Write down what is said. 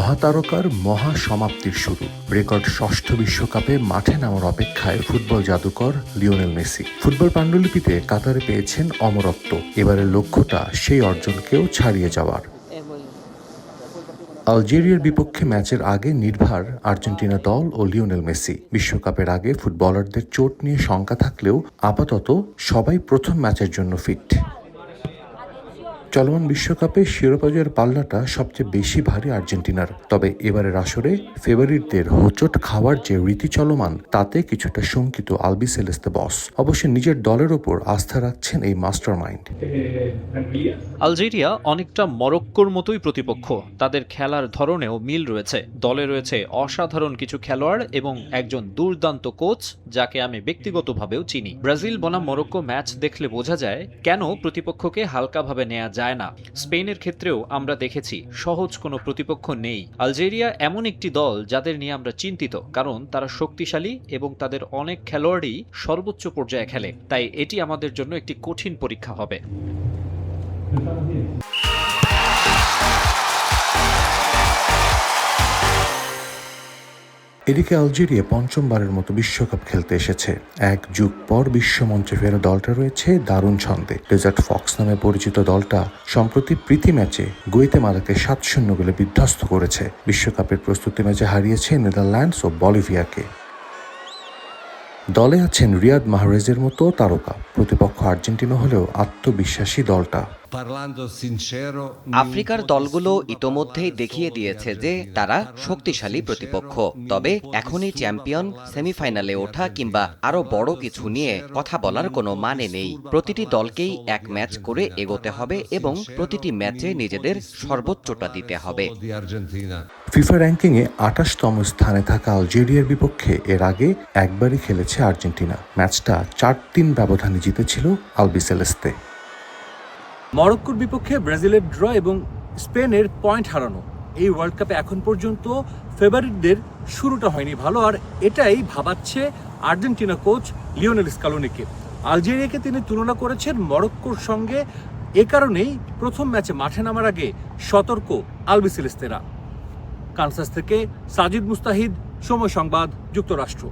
মহাতারকার মহা সমাপ্তির শুরু। রেকর্ড ষষ্ঠ বিশ্বকাপে মাঠে নামার অপেক্ষায় ফুটবল জাদুকর লিওনেল মেসি। ফুটবল পাণ্ডুলিপিতে কাতারে পেয়েছেন অমরত্ব। এবারের লক্ষ্যটা সেই অর্জনকেও ছাড়িয়ে যাওয়ার। আলজেরিয়ার বিপক্ষে ম্যাচের আগে নির্ভার আর্জেন্টিনা দল ও লিওনেল মেসি। বিশ্বকাপের আগে ফুটবলারদের চোট নিয়ে শঙ্কা থাকলেও আপাতত সবাই প্রথম ম্যাচের জন্য ফিট। চলমান বিশ্বকাপে শিরোপা জয়ের পাল্লাটা সবচেয়ে বেশি ভারী আর্জেন্টিনার। তবে এবারের আসরে ফেভারিটদের হোঁচট খাওয়ার যে রীতি চলমান, তাতে কিছুটা শঙ্কিত আলবিসেলেস্তে বস। অবশ্য নিজের দলের ওপর আস্থা রাখছেন এই মাস্টারমাইন্ড। আলজেরিয়া অনেকটা মরক্কোর মতোই প্রতিপক্ষ। তাদের খেলার ধরনেও মিল রয়েছে। দলে রয়েছে অসাধারণ কিছু খেলোয়াড় এবং একজন দুর্দান্ত কোচ, যাকে আমি ব্যক্তিগতভাবেও চিনি। ব্রাজিল বনাম মরক্কো ম্যাচ দেখলে বোঝা যায় কেন প্রতিপক্ষকে হালকাভাবে নেওয়া যায় না। স্পেনের ক্ষেত্রেও আমরা দেখেছি সহজ কোনো প্রতিপক্ষ নেই। আলজেরিয়া এমন একটি দল যাদের নিয়ে আমরা চিন্তিত, কারণ তারা শক্তিশালী এবং তাদের অনেক খেলোয়াড়ই সর্বোচ্চ পর্যায়ে খেলে। তাই এটি আমাদের জন্য একটি কঠিন পরীক্ষা হবে। এদিকে আলজেরিয়া পঞ্চমবারের মতো বিশ্বকাপ খেলতে এসেছে। এক যুগ পর বিশ্বমঞ্চে ফেরা দলটা রয়েছে দারুণ ছন্দে। ডেজার্ট ফক্স নামে পরিচিত দলটা সম্প্রতি প্রীতি ম্যাচে গুয়েতেমালাকে 7-0 গোলে বিধ্বস্ত করেছে। বিশ্বকাপের প্রস্তুতি ম্যাচে হারিয়েছে নেদারল্যান্ডস ও বলিভিয়াকে। দলে আছেন রিয়াদ মাহরেজের মতো তারকা। প্রতিপক্ষ আর্জেন্টিনা হলেও আত্মবিশ্বাসী দলটা। আফ্রিকার দলগুলো ইতোমধ্যেই দেখিয়ে দিয়েছে যে তারা শক্তিশালী প্রতিপক্ষ। তবে এখনই চ্যাম্পিয়ন, সেমিফাইনালে ওঠা কিংবা আরো বড় কিছু নিয়ে কথা বলার কোনো মানে নেই। প্রতিটি দলকেই এক ম্যাচ করে এগোতে হবে এবং প্রতিটি ম্যাচে নিজেদের সর্বোচ্চটা দিতে হবে। ফিফা র্যাঙ্কিংয়ে 28তম স্থানে থাকা আলজেরিয়ার বিপক্ষে এর আগে একবারই খেলেছে আর্জেন্টিনা। ম্যাচটা 4-3 ব্যবধানে জিতেছিল আলবিসেলেস্তে। মরক্কোর বিপক্ষে ব্রাজিলের ড্র এবং স্পেনের পয়েন্ট হারানো, এই ওয়ার্ল্ড কাপে এখন পর্যন্ত ফেভারিটদের শুরুটা হয়নি ভালো, আর এটাই ভাবাচ্ছে আর্জেন্টিনা কোচ লিওনেল স্কালোনিকে। আলজেরিয়াকে তিনি তুলনা করেছেন মরক্কোর সঙ্গে। এ কারণেই প্রথম ম্যাচে মাঠে নামার আগে সতর্ক আলবিসেলেস্তেরা। কানসাস থেকে সাজিদ মুস্তাহিদ, সময় সংবাদ, যুক্তরাষ্ট্র।